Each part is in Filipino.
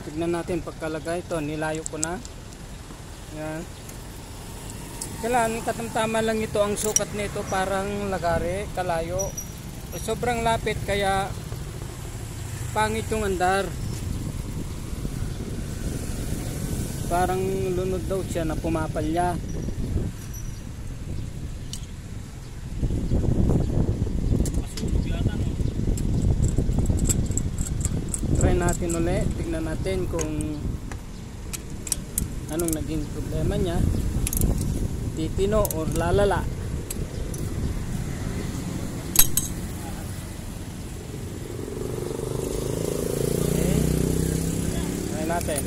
Tignan natin pagkalagay ito. Nilayo ko na. Yan. Kailangan katamtama lang ito ang sukat nito, parang lagari, kalayo. Sobrang lapit kaya pangit yung andar. Parang lunod daw siya na pumapalya. Try natin ulit, tignan natin kung anong naging problema niya. Titino or lalala. Okay. Try natin.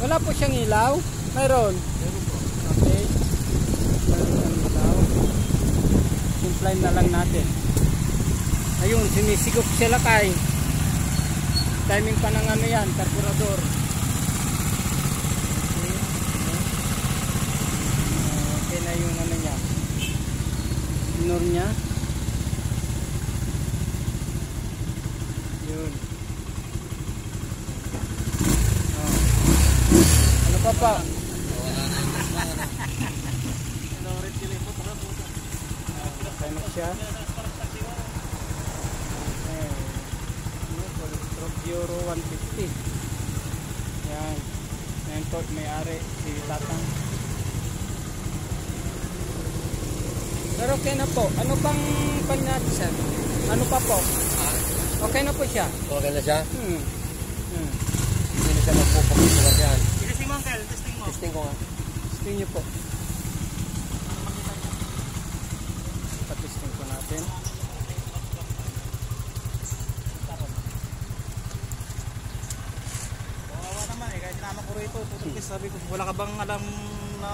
Wala po siyang ilaw? Mayroon? Meron po. Okay. Meron siyang ilaw. Simplify na lang natin. Ayun, sinisigop sila kay. Timing pa ng ano yan, karburador. Okay. Okay na yung ano niya. Ignore niya. Yun. Papa. Okay na siya. Euro 150. Yan. Yan po, may-ari si Tatang. Pero okay na po. Ano pang panyati siya? Ano pa po? Okay na po siya. Okay na siya? Hindi na siya magpupakita yan. Testing mo, Uncle. Testing mo. Testing ko nga. Testing nyo po. Patesting po natin. Kawawa naman eh. Kahit sinama ko rito. Sabi ko, wala ka bang alam na